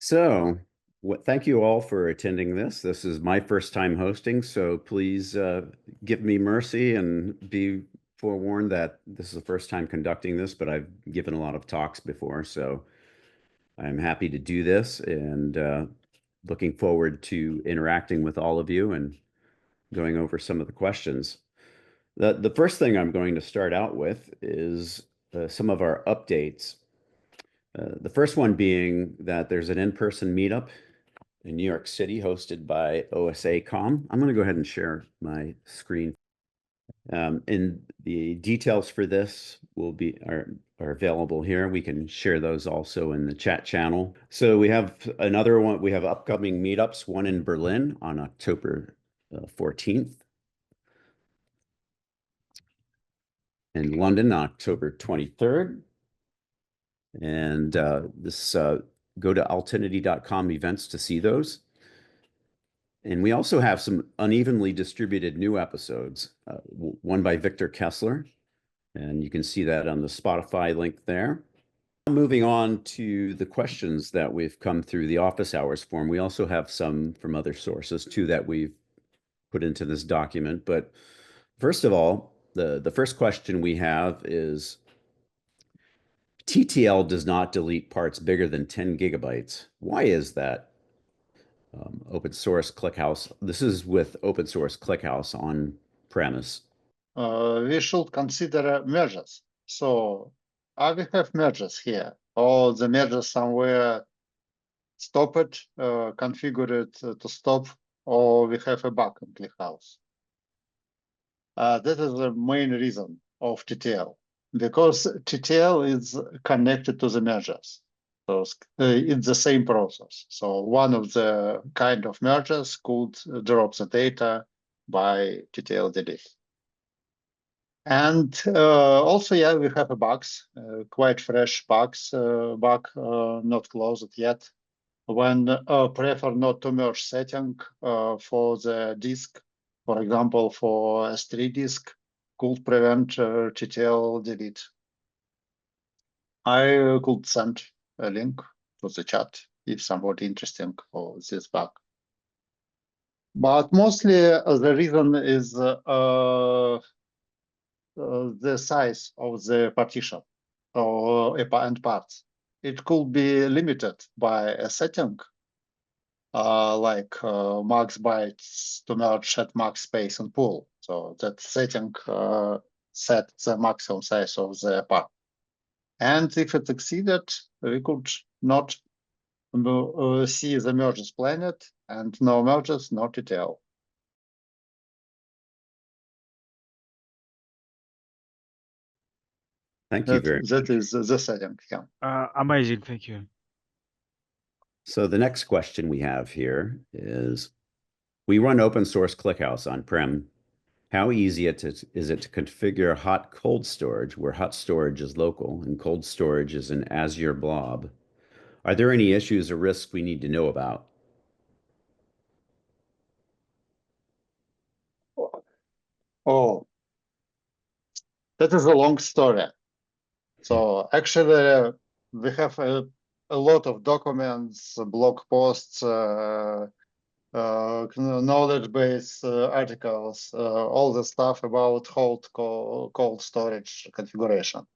So, thank you all for attending this. This is my first time hosting, so please give me mercy and be forewarned that this is the first time conducting this, but I've given a lot of talks before, so I'm happy to do this and looking forward to interacting with all of you and going over some of the questions. The first thing I'm going to start out with is some of our updates. The first one being that there's an in-person meetup in New York City hosted by OSACom. I'm going to go ahead and share my screen. And the details for this are available here. We can share those also in the chat channel. So we have another one. We have upcoming meetups, one in Berlin on October 14th, in London on October 23rd. And go to altinity.com events to see those. And we also have some unevenly distributed new episodes, one by Victor Kessler, and you can see that on the Spotify link there. Moving on to the questions that we've come through the office hours form. We also have some from other sources too that we've put into this document. But first of all, the first question we have is, TTL does not delete parts bigger than 10 gigabytes. Why is that? Open source ClickHouse. This is with open source ClickHouse on premise. We should consider mergers. So we have mergers here, or the merger somewhere stopped, configured to stop, or we have a bug in ClickHouse. That is the main reason of TTL, because TTL is connected to the mergers. So it's the same process. So one of the kind of mergers could drop the data by TTL delete. And also, yeah, we have a bugs, quite fresh bugs, bug not closed yet. When prefer not to merge setting for the disk, for example, for S3 disk, could prevent TTL delete. I could send a link to the chat if somebody interesting for this bug. But mostly the reason is the size of the partition or and parts. It could be limited by a setting, like max bytes to merge at max space and pool. So that setting set the maximum size of the part. And if it exceeded, we could not see the merges planned, and no merges, no TTL. Thank you very much. That is the setting, yeah. Amazing, thank you. So the next question we have here is, we run open source ClickHouse on-prem. How easy is it to configure hot cold storage where hot storage is local and cold storage is an Azure Blob? Are there any issues or risks we need to know about? Oh, that is a long story. So actually, we have a lot of documents, blog posts, knowledge base articles, all the stuff about cold storage configuration.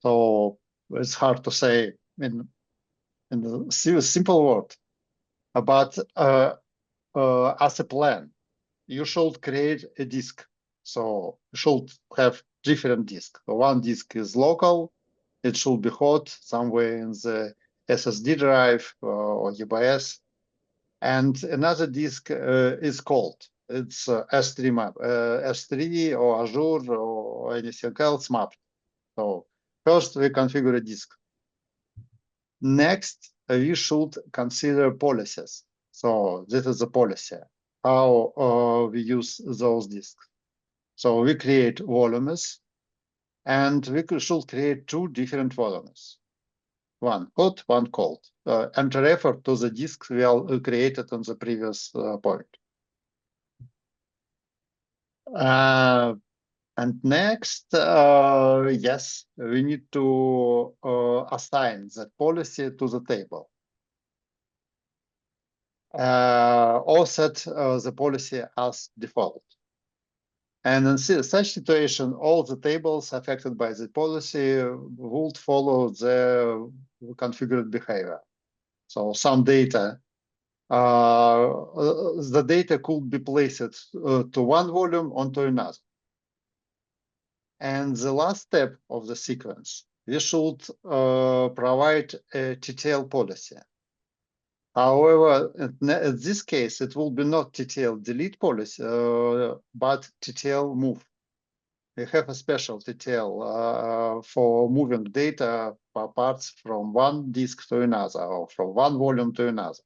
So it's hard to say in a simple word, but as a plan, you should create a disk. So you should have different disks. One disk is local. It should be hot somewhere in the SSD drive or UBS. And another disk is cold. It's S3 map, S3 or Azure or anything else mapped. So first we configure a disk. Next, we should consider policies. So this is the policy, how we use those disks. So we create volumes, and we should create two different volumes. One hot, one cold, and refer to the disks we created on the previous point. And next, yes, we need to assign that policy to the table. or set the policy as default. And in such situation, all the tables affected by the policy would follow the configured behavior. So some data, the data could be placed to one volume onto another. And the last step of the sequence, we should provide a TTL policy. However, in this case, it will be not TTL delete policy, but TTL move. We have a special TTL for moving data parts from one disk to another, or from one volume to another.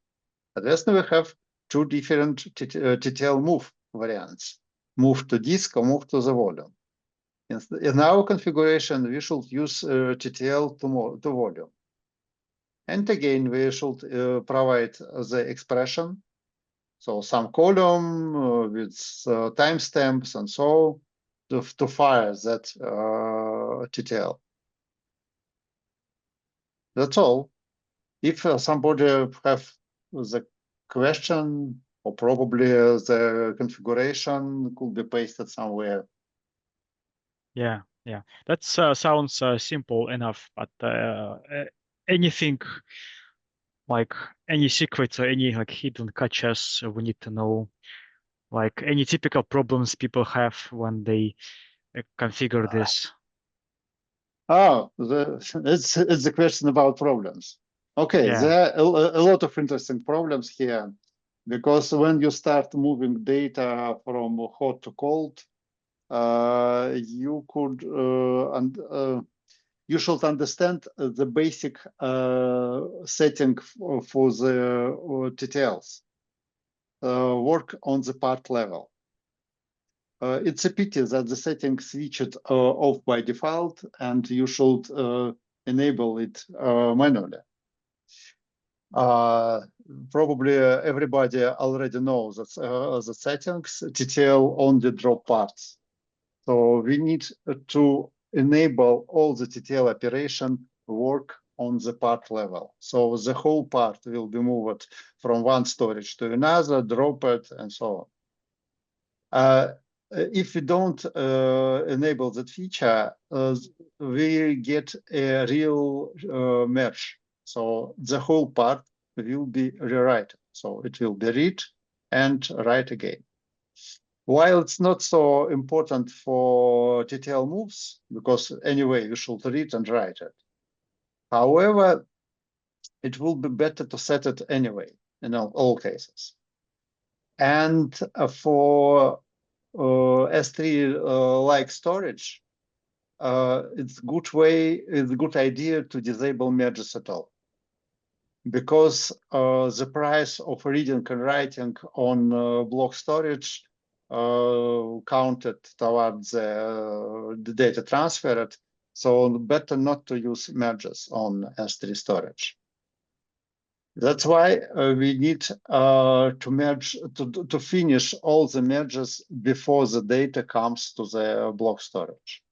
Additionally, we have two different TTL move variants: move to disk or move to the volume. In our configuration, we should use TTL to volume. And again, we should provide the expression. So some column with timestamps and so to fire that TTL. That's all. If somebody have the question, or probably the configuration could be pasted somewhere. Yeah, that sounds simple enough, but anything like any secrets or any like hidden catches we need to know, like any typical problems people have when they configure this. Oh, it's the question about problems. Okay, Yeah. there are a lot of interesting problems here, because when you start moving data from hot to cold, you could you should understand the basic setting for the TTLs. Work on the part level. It's a pity that the setting switched off by default, and you should enable it manually. Probably everybody already knows that the settings TTL only drop parts. So we need to enable all the TTL operation work on the part level. So the whole part will be moved from one storage to another, drop it, and so on. If we don't enable that feature, we get a real merge. So the whole part will be rewritten. So it will be read and write again. While it's not so important for TTL moves, because anyway, you should read and write it. However, it will be better to set it anyway in all cases. And for S3-like storage, it's a good idea to disable merges at all, because the price of reading and writing on block storage counted towards the data transferred. So better not to use merges on S3 storage. That's why we need to merge, to finish all the merges before the data comes to the block storage.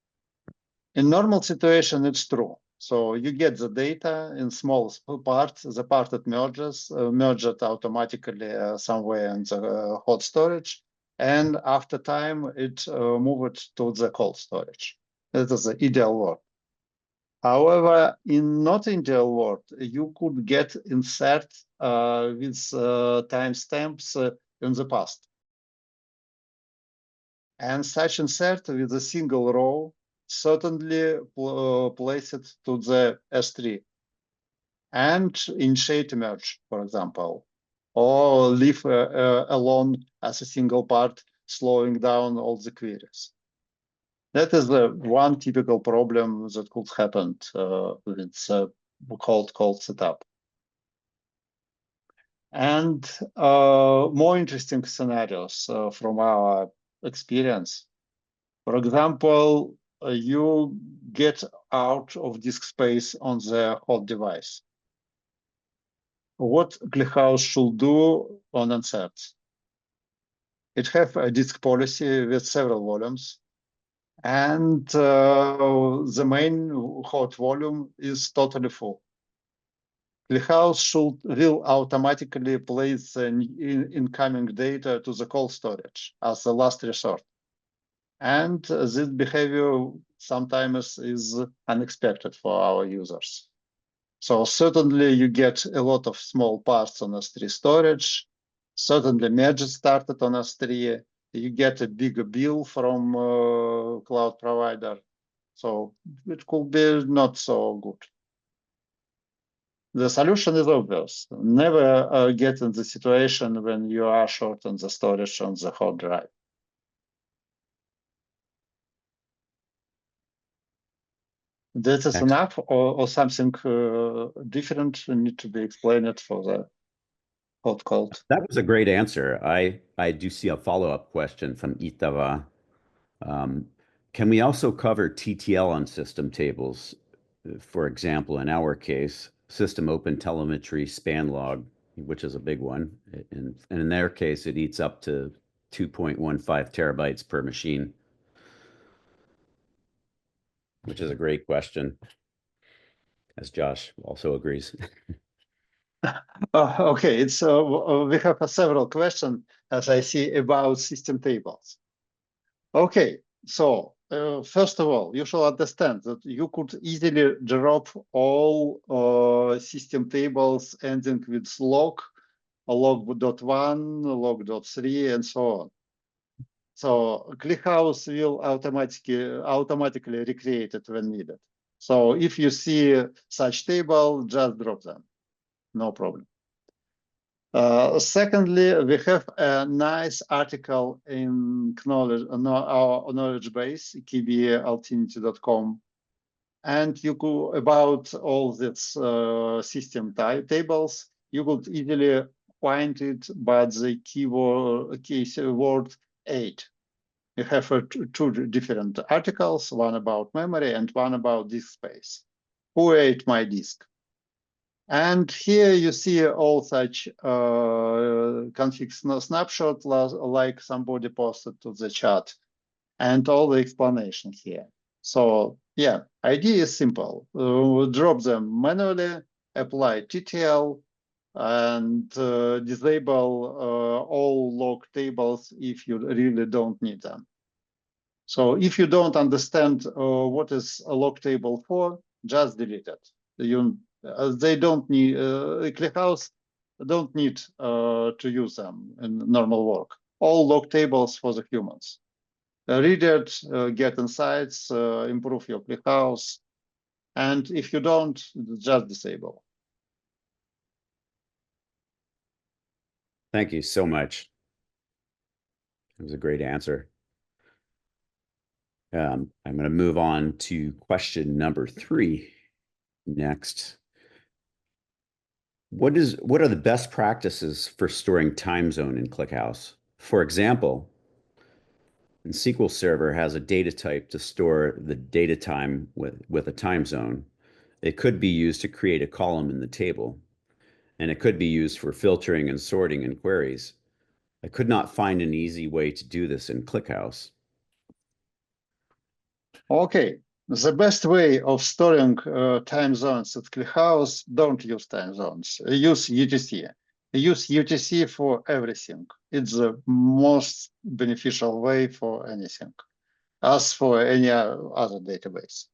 In normal situation, it's true. So you get the data in small parts, the part it merges, merged automatically somewhere in the hot storage. And after time, it moved to the cold storage. That is the ideal world. However, in not ideal world, you could get insert with timestamps in the past. And such insert with a single row certainly place it to the S3 and initiate merge, for example, or leave alone as a single part, slowing down all the queries. That is the one typical problem that could happen with cold setup. And more interesting scenarios from our experience. For example, you get out of disk space on the hot device. What ClickHouse should do on inserts? It has a disk policy with several volumes, and the main hot volume is totally full. ClickHouse will automatically place incoming data to the cold storage as a last resort. And this behavior sometimes is unexpected for our users. So certainly you get a lot of small parts on S3 storage. Certainly merges started on S3. You get a bigger bill from cloud provider. So it could be not so good. The solution is obvious. Never get in the situation when you are short on the storage on the hard drive. This is enough, or something different need to be explained for the hot cold? That was a great answer. I do see a follow-up question from Itava. Can we also cover TTL on system tables? For example, in our case, system open telemetry span log, which is a big one. And in their case, it eats up to 2.15 terabytes per machine, which is a great question, as Josh also agrees. Okay, it's we have several questions, as I see, about system tables. Okay, so first of all, you should understand that you could easily drop all system tables ending with log, log.1, log.3, and so on. So ClickHouse will automatically recreate it when needed. So if you see such table, just drop them. No problem. Secondly, we have a nice article in our knowledge base, kbaltinity.com, and you could about all these system tables. You could easily find it by the keyword 8. You have two different articles, one about memory and one about disk space. Who ate my disk? And here you see all such config snapshot like somebody posted to the chat, and all the explanation here. So yeah, idea is simple. Drop them manually, apply TTL, and disable all log tables if you really don't need them. So if you don't understand what is a log table for, just delete it. They don't need ClickHouse don't need to use them in normal work. All log tables for the humans. Read it, get insights, improve your ClickHouse, and if you don't, just disable. Thank you so much. It was a great answer. I'm going to move on to question number 3 next. What are the best practices for storing time zone in ClickHouse? For example, SQL Server has a data type to store the data time with a time zone. It could be used to create a column in the table, and it could be used for filtering and sorting in queries. I could not find an easy way to do this in ClickHouse. Okay, the best way of storing time zones at ClickHouse, don't use time zones. Use UTC. Use UTC for everything. It's the most beneficial way for anything, as for any other database.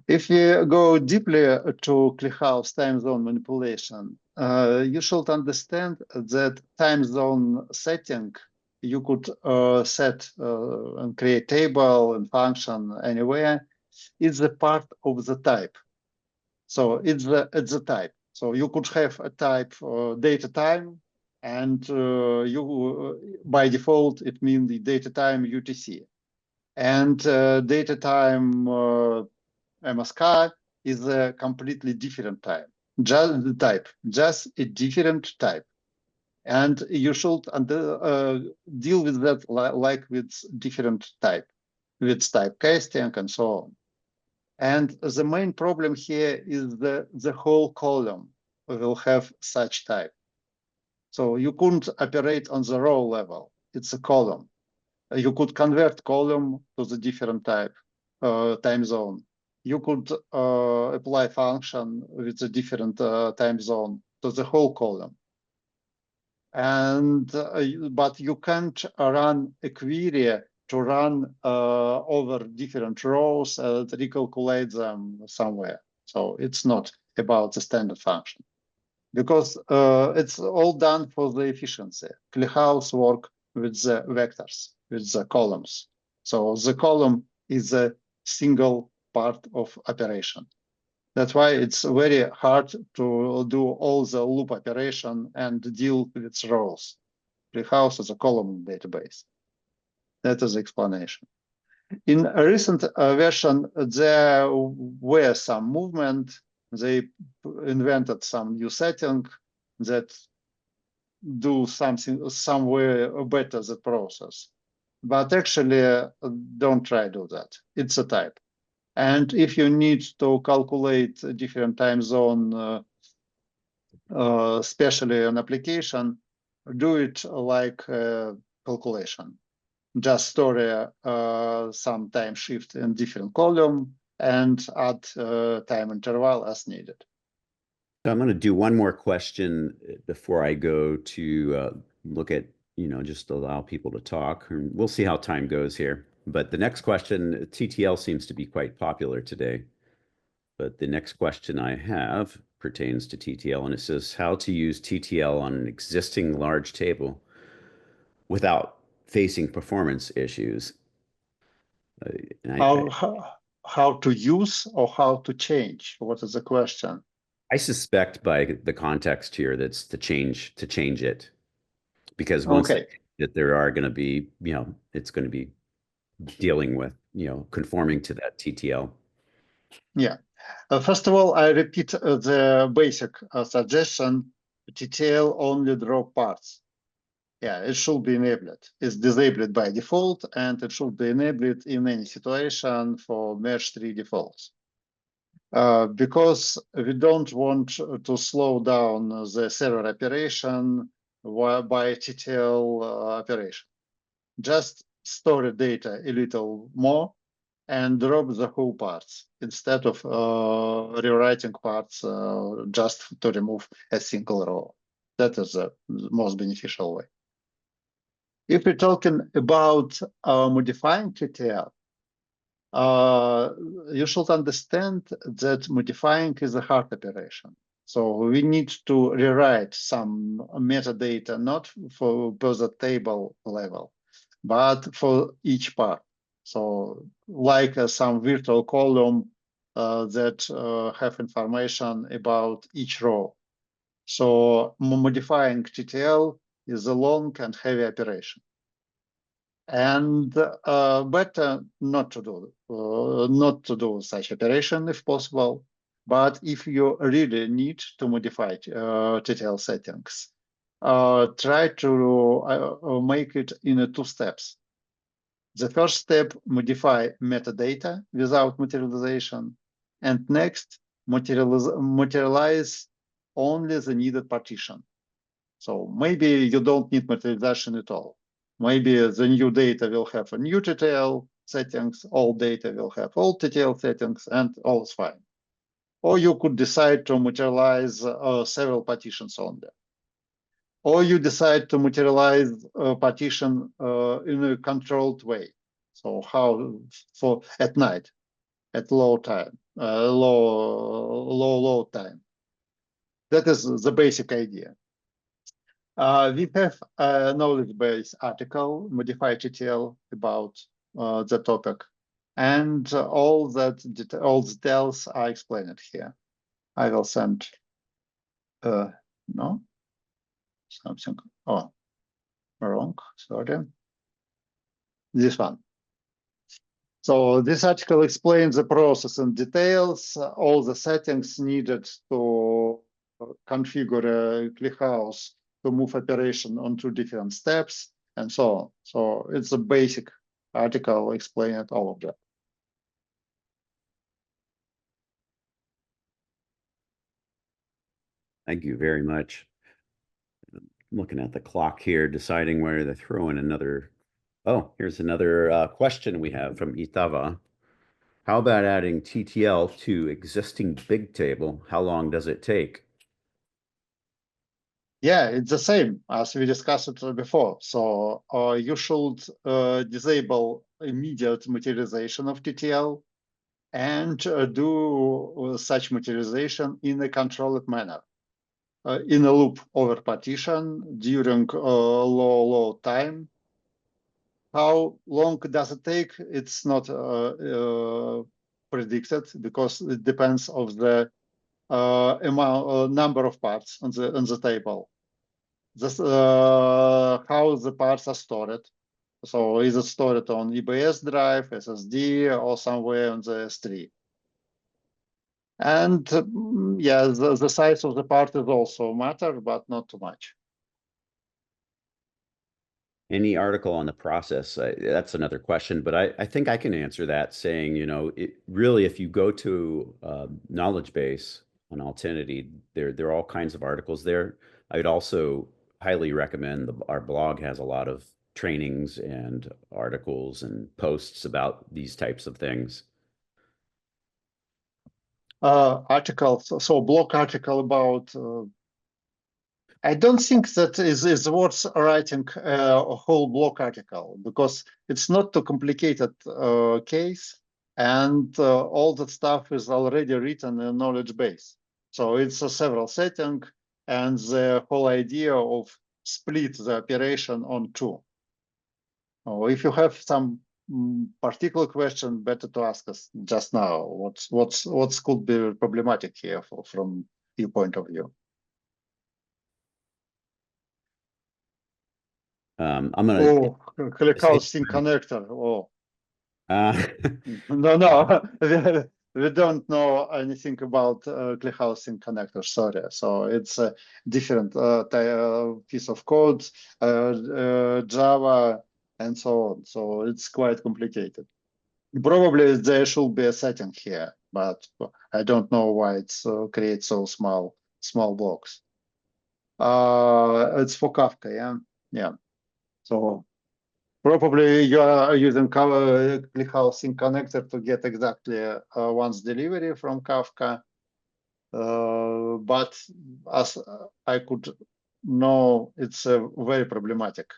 If you go deeply to ClickHouse time zone manipulation, you should understand that time zone setting you could set and create table and function anywhere. It's a part of the type. So it's the type. So you could have a type data time, and by default it means the data time UTC, and data time MSK is a completely different type. Just the type, just a different type. And you should deal with that like with different type, with typecasting and so on. And the main problem here is the whole column will have such type. So you couldn't operate on the row level. It's a column. You could convert column to the different type, time zone. you could apply function with a different time zone to the whole column. And but you can't run a query to run over different rows and recalculate them somewhere. So it's not about the standard function, because it's all done for the efficiency. ClickHouse work with the vectors, with the columns. So the column is a single part of operation. That's why it's very hard to do all the loop operation and deal with rows. ClickHouse is a column database. That is the explanation. In a recent version, there were some movement. They invented some new setting that do something somewhere better the process. But actually, don't try to do that. It's a type. And if you need to calculate a different time zone, especially an application, do it like calculation. Just store some time shift in different column and add time interval as needed. So I'm going to do one more question before I go to look at, just allow people to talk. We'll see how time goes here. But the next question, TTL seems to be quite popular today. But the next question I have pertains to TTL, and it says how to use TTL on an existing large table without facing performance issues. How to use or how to change? What is the question? I suspect by the context here that's to change it, because once that there are going to be, it's going to be dealing with, conforming to that TTL. Yeah. First of all, I repeat the basic suggestion: TTL only draw parts. Yeah, it should be enabled. It's disabled by default, and it should be enabled in any situation for merge tree defaults. Because we don't want to slow down the server operation by TTL operation. Just store data a little more and drop the whole parts instead of rewriting parts just to remove a single row. That is the most beneficial way. If we're talking about modifying TTL, you should understand that modifying is a hard operation. So we need to rewrite some metadata, not for the table level, but for each part. So like some virtual column that have information about each row. So modifying TTL is a long and heavy operation. And better not to do such operation if possible. But if you really need to modify TTL settings, try to make it in 2 steps. The first step, modify metadata without materialization, and next, materialize only the needed partition. So maybe you don't need materialization at all. Maybe the new data will have a new TTL settings, old data will have old TTL settings, and all is fine. Or you could decide to materialize several partitions only. Or you decide to materialize a partition in a controlled way. So how for at night, at low time, low time. That is the basic idea. We have a knowledge base article, Modify TTL, about the topic, and all details are explained here. I will send no something wrong, sorry, this one. So this article explains the process in details, all the settings needed to configure ClickHouse to move operation on 2 different steps, and so on. So it's a basic article explaining all of that. Thank you very much. I'm looking at the clock here, deciding whether to throw in another. Oh, here's another question we have from Itava. How about adding TTL to existing big table? How long does it take? Yeah, it's the same as we discussed it before. So you should disable immediate materialization of TTL and do such materialization in a controlled manner, in a loop over partition during low time. How long does it take? It's not predicted because it depends of the number of parts on the table. This, how the parts are stored. So is it stored on EBS drive, SSD, or somewhere on the S3? And yeah, the size of the part is also matter, but not too much. Any article on the process? That's another question, but I think I can answer that saying, really, if you go to knowledge base on Altinity, there are all kinds of articles there. I'd also highly recommend our blog has a lot of trainings and articles and posts about these types of things. Articles, so blog article about I don't think that is worth writing a whole blog article because it's not too complicated case, and all that stuff is already written in knowledge base. So it's a several setting, and the whole idea of split the operation on two. If you have some particular question, better to ask us just now. What could be problematic here from your point of view? I'm gonna ClickHouse Sync Connector. Oh, uh, no, we don't know anything about ClickHouse Sync Connector. Sorry, so it's a different piece of code, Java, and so on. So it's quite complicated. Probably there should be a setting here, but I don't know why it's creates so small blocks. It's for Kafka, yeah. So probably you are using ClickHouse Sync Connector to get exactly once delivery from Kafka. But as I could know, it's very problematic.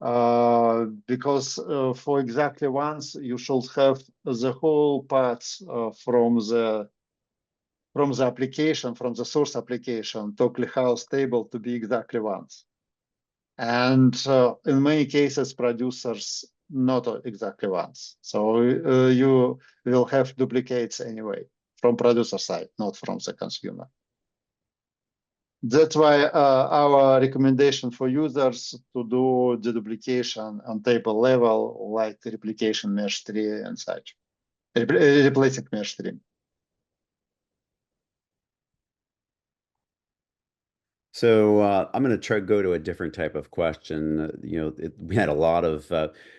Because for exactly once, you should have the whole paths from the application, from the source application to ClickHouse table to be exactly once. And in many cases, producers not exactly once. So you will have duplicates anyway from producer side, not from the consumer. That's why our recommendation for users to do the duplication on table level, like replication mesh tree and such, replacing mesh tree. So I'm going to try to go to a different type of question. We had a lot of.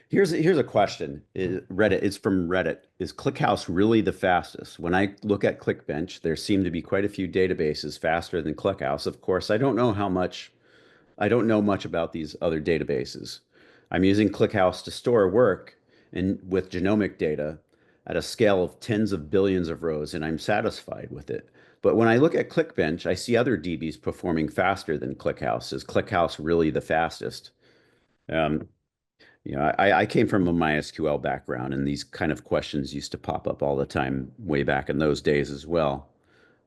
Here's a question. Reddit. It's from Reddit. Is ClickHouse really the fastest? When I look at ClickBench, there seem to be quite a few databases faster than ClickHouse. Of course, I don't know much about these other databases. I'm using ClickHouse to store work and with genomic data at a scale of tens of billions of rows, and I'm satisfied with it. But when I look at ClickBench, I see other DBs performing faster than ClickHouse. Is ClickHouse really the fastest? I came from a MySQL background, and these kind of questions used to pop up all the time way back in those days as well.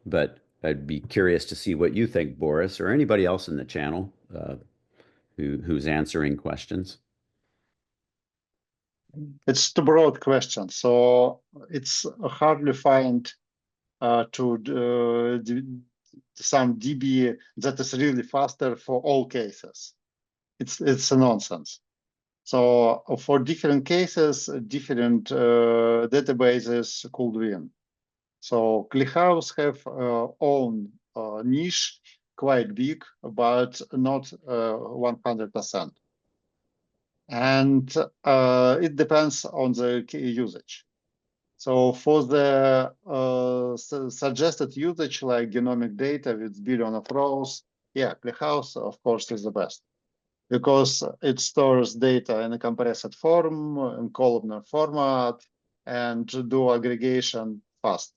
But I'd be curious to see what you think, Boris, or anybody else in the channel who's answering questions. It's too broad question, so it's hardly find some DB that is really faster for all cases. It's a nonsense. So for different cases, different databases could win. So ClickHouse have own niche, quite big, but not 100%. And it depends on the usage. So for the suggested usage, like genomic data with billion of rows, yeah, ClickHouse, of course, is the best because it stores data in a compressed form, in columnar format, and do aggregation fast,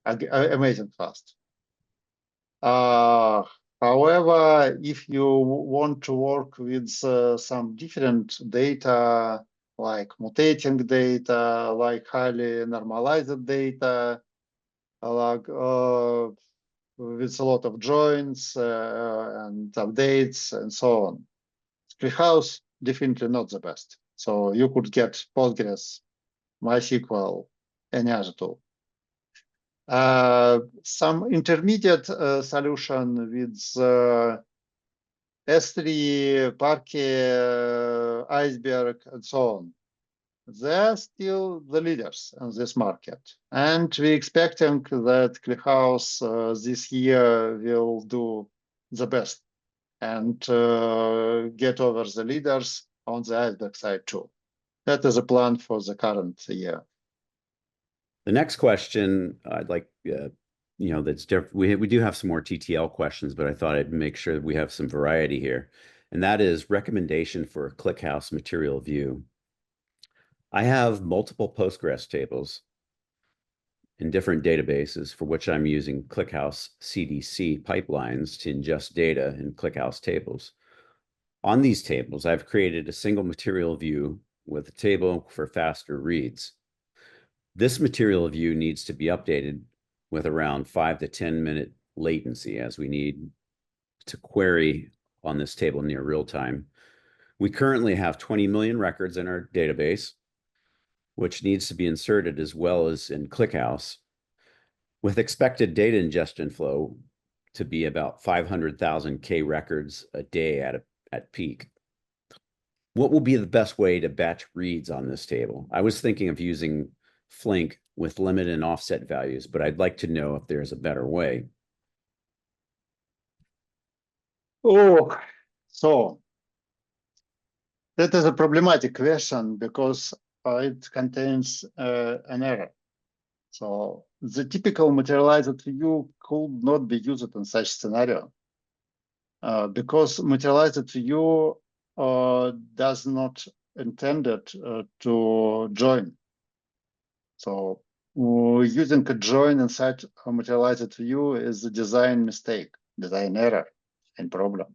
amazing fast. However, if you want to work with some different data, like mutating data, like highly normalized data, like with a lot of joins and updates and so on, ClickHouse definitely not the best. So you could get Postgres, MySQL, any other tool. Some intermediate solution with S3, Parquet, Iceberg, and so on. They're still the leaders in this market. And we're expecting that ClickHouse this year will do the best and get over the leaders on the Iceberg side too. That is a plan for the current year. The next question, I'd like, that's different. We do have some more TTL questions, but I thought I'd make sure that we have some variety here. And that is recommendation for a ClickHouse material view. I have multiple Postgres tables in different databases for which I'm using ClickHouse CDC pipelines to ingest data in ClickHouse tables. On these tables, I've created a single material view with a table for faster reads. This material view needs to be updated with around 5 to 10 minute latency, as we need to query on this table near real time. We currently have 20 million records in our database, which needs to be inserted as well as in ClickHouse, with expected data ingestion flow to be about 500,000 K records a day at peak. What will be the best way to batch reads on this table? I was thinking of using Flink with limit and offset values, but I'd like to know if there's a better way. Oh, so that is a problematic question because it contains an error. So the typical materialized view could not be used in such scenario because materialized view does not intended to join. So using a join inside a materialized view is a design mistake, design error, and problem.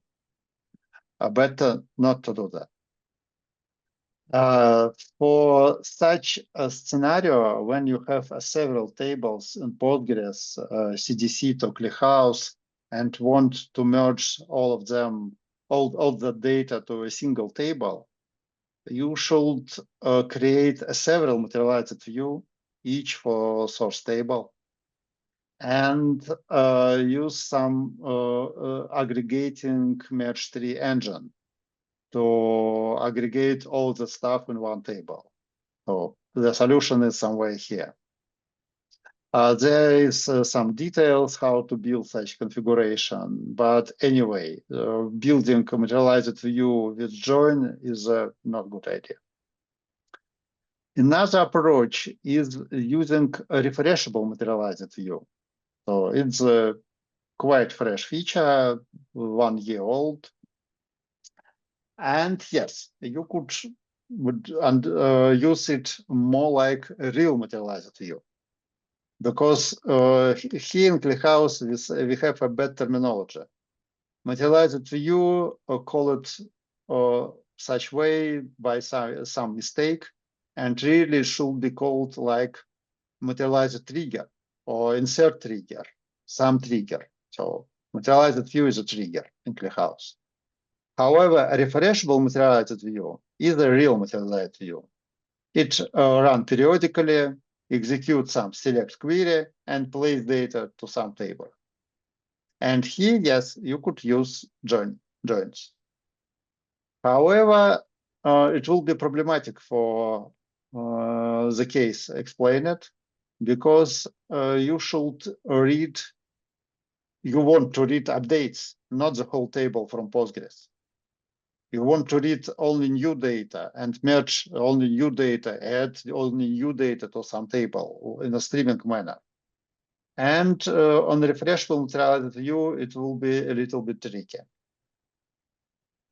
Better not to do that. For such a scenario, when you have several tables in Postgres, CDC to ClickHouse, and want to merge all of them, all the data to a single table, you should create several materialized view, each for source table, and use some aggregating merge tree engine to aggregate all the stuff in one table. So the solution is somewhere here. There is some details how to build such configuration, but anyway, building a materialized view with join is not a good idea. Another approach is using a refreshable materialized view. So it's a quite fresh feature, 1 year old. And yes, you could use it more like a real materialized view. Because here in ClickHouse, we have a better terminology. Materialized view, call it such way by some mistake, and really should be called like materialized trigger or insert trigger, some trigger. So materialized view is a trigger in ClickHouse. However, a refreshable materialized view is a real materialized view. It runs periodically, executes some select query, and plays data to some table. And here, yes, you could use joins. However, it will be problematic for the case explained, because you want to read updates, not the whole table from Postgres. You want to read only new data and merge only new data, add only new data to some table in a streaming manner. And on the refreshable materialized view, it will be a little bit tricky.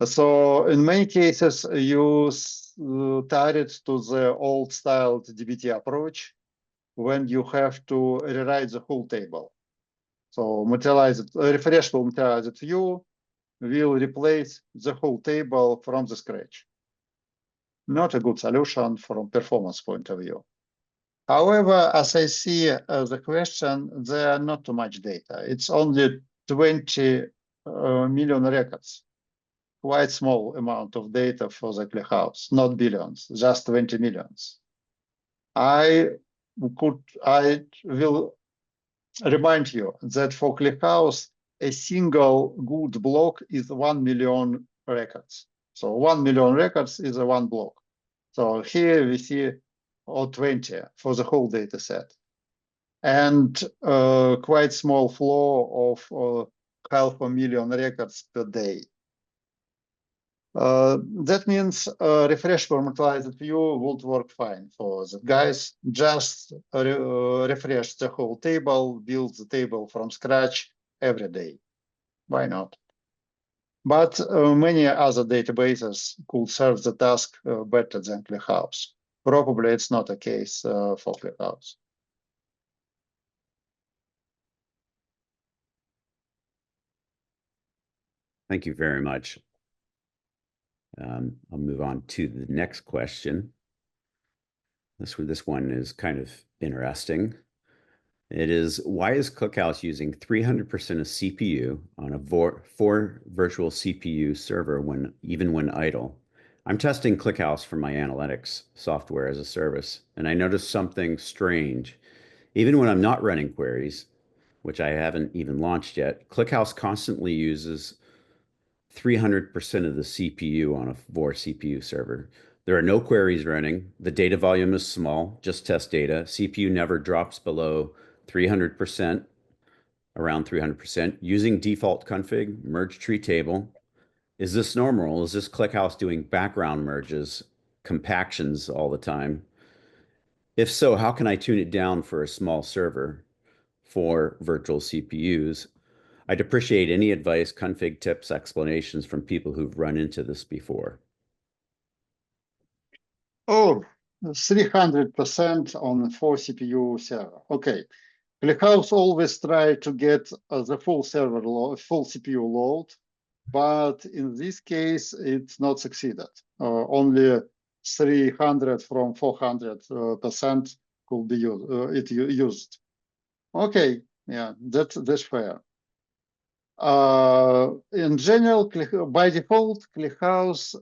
So in many cases, you tie it to the old styled DBT approach when you have to rewrite the whole table. So materialized, refreshable materialized view will replace the whole table from the scratch. Not a good solution from performance point of view. However, as I see the question, there are not too much data. It's only 20 million records. Quite small amount of data for the ClickHouse, not billions, just 20 millions. I will remind you that for ClickHouse, a single good block is 1 million records. So 1 million records is a one block. So here we see 20 for the whole data set. And quite small flow of 500,000 records per day. That means refresh parameterized view would work fine for the guys. Just refresh the whole table, build the table from scratch every day. Why not? But many other databases could serve the task better than ClickHouse. Probably it's not a case for ClickHouse. Thank you very much. I'll move on to the next question. This one is kind of interesting. It is, why is ClickHouse using 300% of CPU on a 4 virtual CPU server even when idle? I'm testing ClickHouse for my analytics software as a service, and I noticed something strange. Even when I'm not running queries, which I haven't even launched yet, ClickHouse constantly uses 300% of the CPU on a 4 CPU server. There are no queries running. The data volume is small, just test data. CPU never drops below 300%, around 300%. Using default config, merge tree table. Is this normal? Is this ClickHouse doing background merges, compactions all the time? If so, how can I tune it down for a small server for virtual CPUs? I'd appreciate any advice, config tips, explanations from people who've run into this before. Oh, 300% on 4 CPU server. Okay. ClickHouse always try to get the full server load, full CPU load, but in this case, it's not succeeded. Only 300 from 400% could be used. Okay, yeah, that's fair. In general, by default, ClickHouse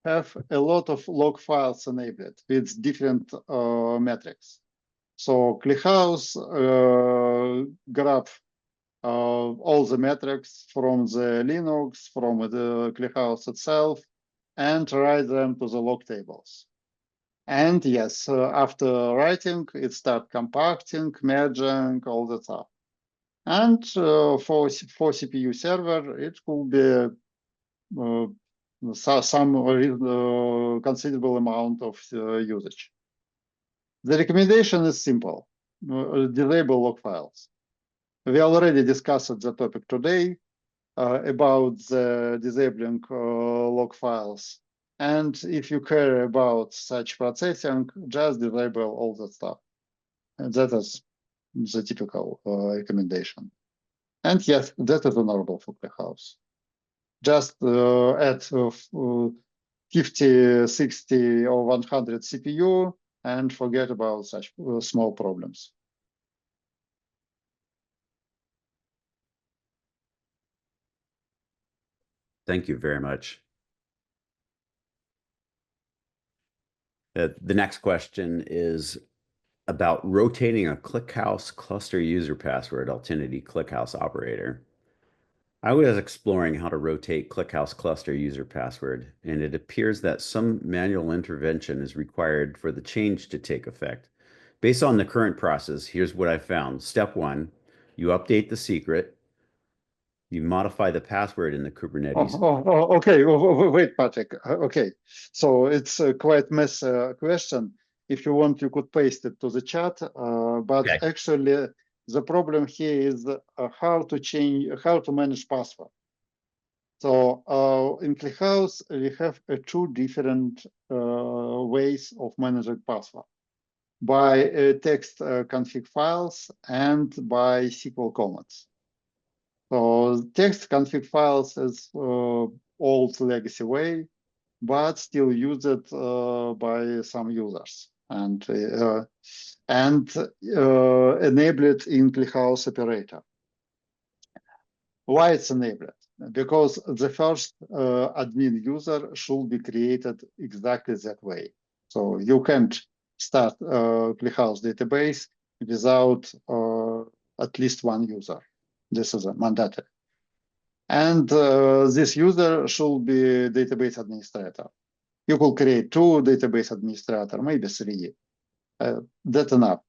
have a lot of log files enabled with different metrics. So ClickHouse grab all the metrics from the Linux, from the ClickHouse itself, and write them to the log tables. And yes, after writing, it starts compacting, merging, all that stuff. And for CPU server, it could be some considerable amount of usage. The recommendation is simple: disable log files. We already discussed the topic today about the disabling log files. And if you care about such processing, just disable all that stuff. And that is the typical recommendation. And yes, that is honorable for ClickHouse. Just add 50, 60, or 100 CPU and forget about such small problems. Thank you very much. The next question is about rotating a ClickHouse cluster user password, Altinity ClickHouse Operator. I was exploring how to rotate ClickHouse cluster user password, and it appears that some manual intervention is required for the change to take effect. Based on the current process, here's what I found. Step 1, you update the secret. You modify the password in the Kubernetes. Okay. Wait, Patrick. Okay. So it's a quite messy question. If you want, you could paste it to the chat. But Okay. actually, the problem here is how to manage password. So in ClickHouse, we have two different ways of managing password: by text config files and by SQL commands. So text config files is old legacy way, but still used by some users and enabled in ClickHouse Operator. Why it's enabled? Because the first admin user should be created exactly that way. So you can't start ClickHouse database without at least one user. This is a mandatory. And this user should be database administrator. You could create two database administrator, maybe three. That's enough.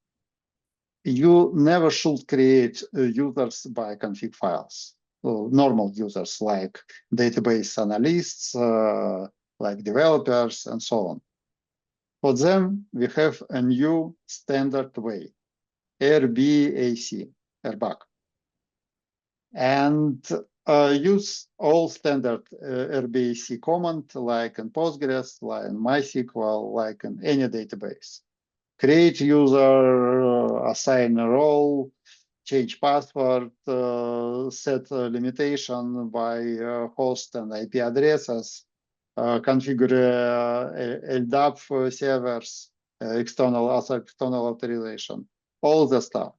You never should create users by config files. Normal users like database analysts, like developers, and so on. For them, we have a new standard way, RBAC, RBAC. And use all standard RBAC command, like in Postgres, like in MySQL, like in any database. Create user, assign a role, change password, set limitation by host and IP addresses, configure LDAP servers, external authorization, all the stuff.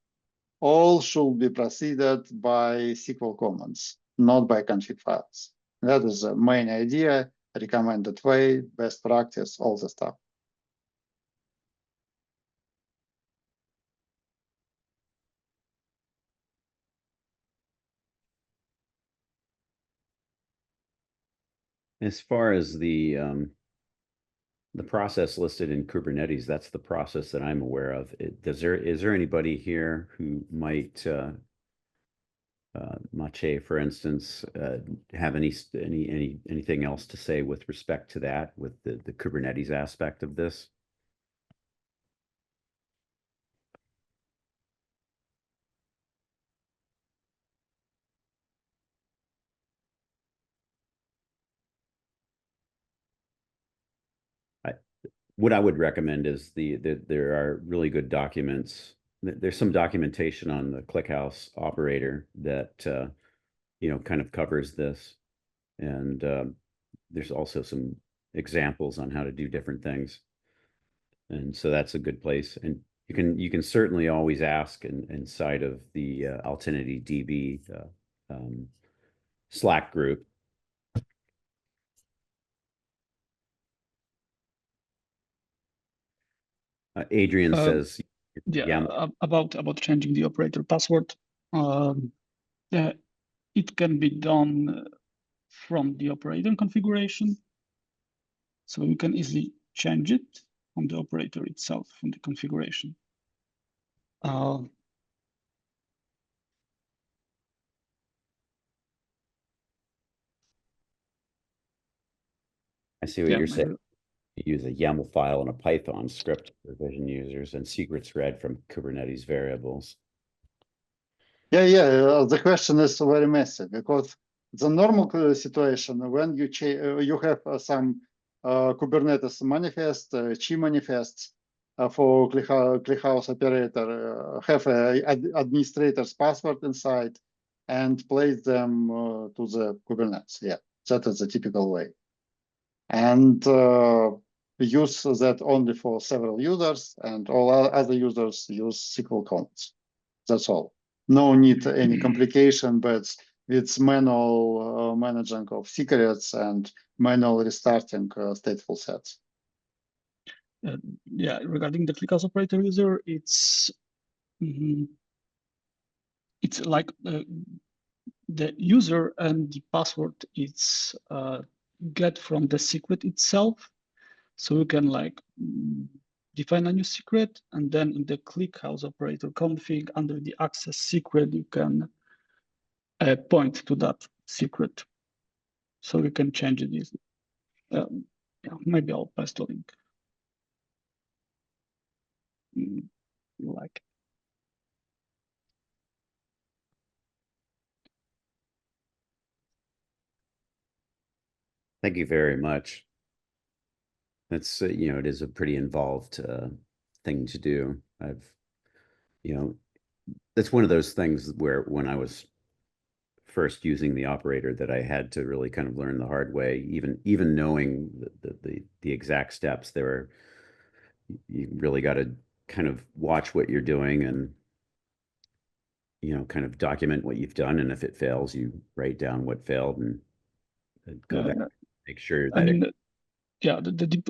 All should be preceded by SQL commands, not by config files. That is the main idea, recommended way, best practice, all the stuff. As far as the process listed in Kubernetes, that's the process that I'm aware of. Is there anybody here who might, Maciej, for instance, have anything else to say with respect to that, with the Kubernetes aspect of this? What I would recommend is there are really good documents. There's some documentation on the ClickHouse operator that kind of covers this, and there's also some examples on how to do different things, and so that's a good place. And you can certainly always ask inside of the Altinity DB Slack group. Adrian says, about changing the operator password. It can be done from the operator configuration, so you can easily change it from the operator itself, from the configuration. I see what you're saying. You use a YAML file and a Python script for provision users and secrets read from Kubernetes variables. Yeah. The question is very messy, because the normal situation when you have some Kubernetes manifest, chi manifests for ClickHouse operator, have administrator's password inside and place them to the Kubernetes. Yeah, that is the typical way. And use that only for several users, and all other users use SQL commands. That's all. No need any complication, but it's manual managing of secrets and manual restarting stateful sets. Yeah, regarding the ClickHouse operator user, it's like the user and the password it's get from the secret itself. So you can like define a new secret, and then in the ClickHouse operator config under the access secret, you can point to that secret. So you can change it easily. Yeah, maybe I'll paste the link. Like. Thank you very much. That's, you know, it is a pretty involved thing to do. You know, that's one of those things where when I was first using the operator that I had to really kind of learn the hard way, even knowing the exact steps, you really got to kind of watch what you're doing and, you know, kind of document what you've done. And if it fails, you write down what failed and go back, make sure that yeah, the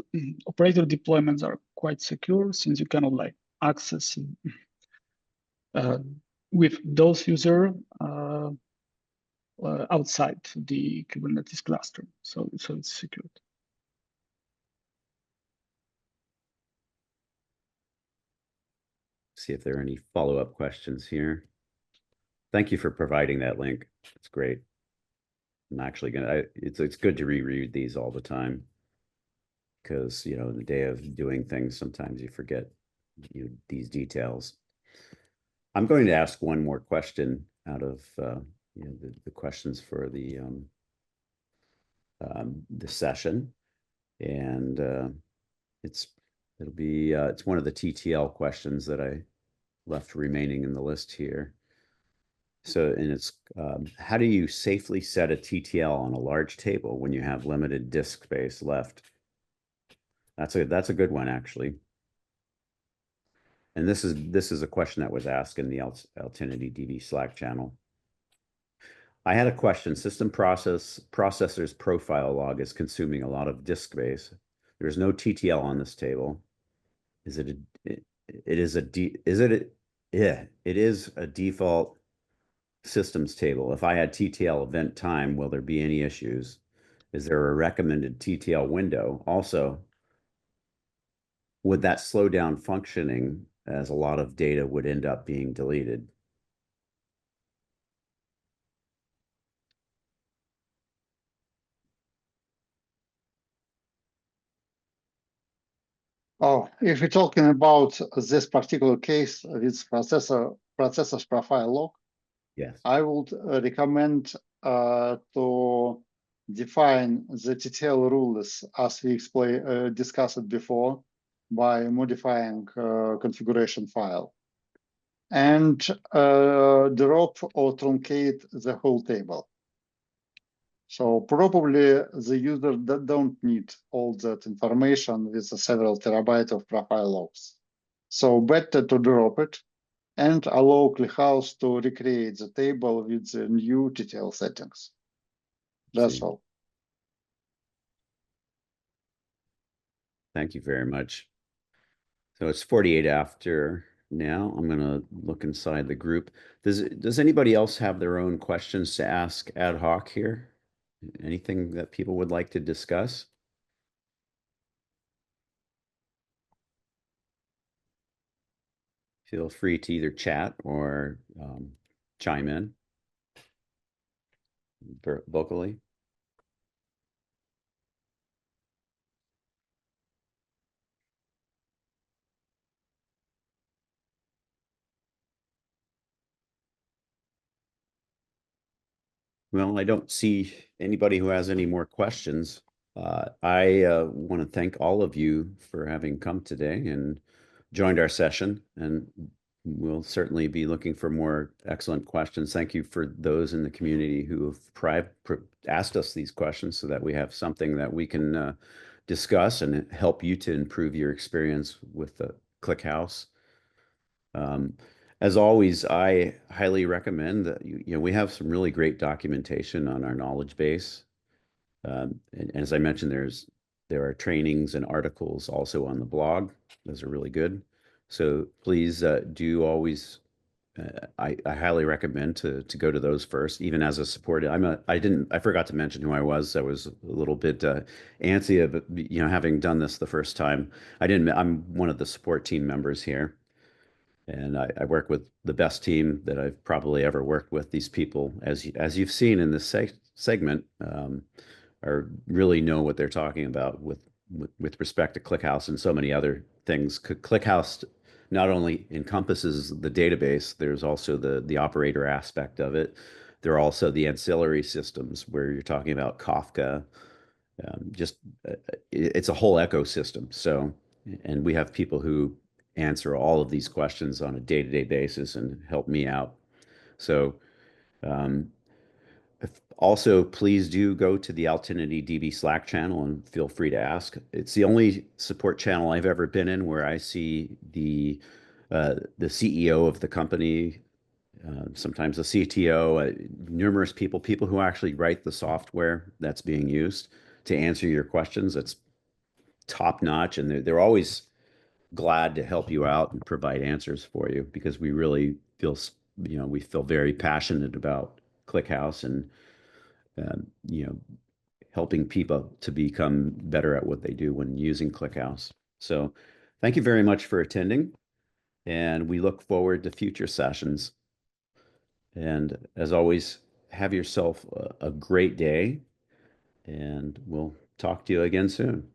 operator deployments are quite secure since you cannot like access with those user outside the Kubernetes cluster. So it's secured. See if there are any follow-up questions here. Thank you for providing that link. It's great. I'm actually it's good to reread these all the time because, you know, in the day of doing things, sometimes you forget these details. I'm going to ask one more question out of you know, the questions for the session, and it's one of the TTL questions that I left remaining in the list here. So, and it's how do you safely set a TTL on a large table when you have limited disk space left? That's a good one, actually. And this is a question that was asked in the Altinity DB Slack channel. I had a question. System processor's profile log is consuming a lot of disk space. There's no TTL on this table. It is a default systems table. If I had TTL event time, will there be any issues? Is there a recommended TTL window? Also, would that slow down functioning as a lot of data would end up being deleted? Oh, if we're talking about this particular case with processor's profile log, Yes. I would recommend to define the TTL rules as we discussed it before by modifying configuration file and drop or truncate the whole table. So probably the user don't need all that information with several terabytes of profile logs. So better to drop it and allow ClickHouse to recreate the table with the new TTL settings. That's all. Thank you very much. So it's 48 after now. I'm going to look inside the group. Does anybody else have their own questions to ask ad hoc here? Anything that people would like to discuss? Feel free to either chat or chime in vocally. Well, I don't see anybody who has any more questions. I want to thank all of you for having come today and joined our session, and we'll certainly be looking for more excellent questions. Thank you for those in the community who have asked us these questions so that we have something that we can discuss and help you to improve your experience with the ClickHouse. As always, I highly recommend that we have some really great documentation on our knowledge base. And as I mentioned, there are trainings and articles also on the blog. Those are really good. So please do always. I highly recommend to go to those first, even as a support. I forgot to mention who I was. I was a little bit antsy of having done this the first time. I'm one of the support team members here. And I work with the best team that I've probably ever worked with. These people, as you've seen in this segment, are really know what they're talking about with respect to ClickHouse and so many other things. ClickHouse not only encompasses the database, there's also the operator aspect of it. There are also the ancillary systems where you're talking about Kafka just it's a whole ecosystem. So, and we have people who answer all of these questions on a day-to-day basis and help me out. So, also, please do go to the Altinity DB Slack channel and feel free to ask. It's the only support channel I've ever been in where I see the CEO of the company, sometimes the CTO, numerous people who actually write the software that's being used to answer your questions. It's top notch, and they're always glad to help you out and provide answers for you because we really feel, we feel very passionate about ClickHouse and, helping people to become better at what they do when using ClickHouse. So thank you very much for attending, and we look forward to future sessions. And as always, have yourself a great day, and we'll talk to you again soon.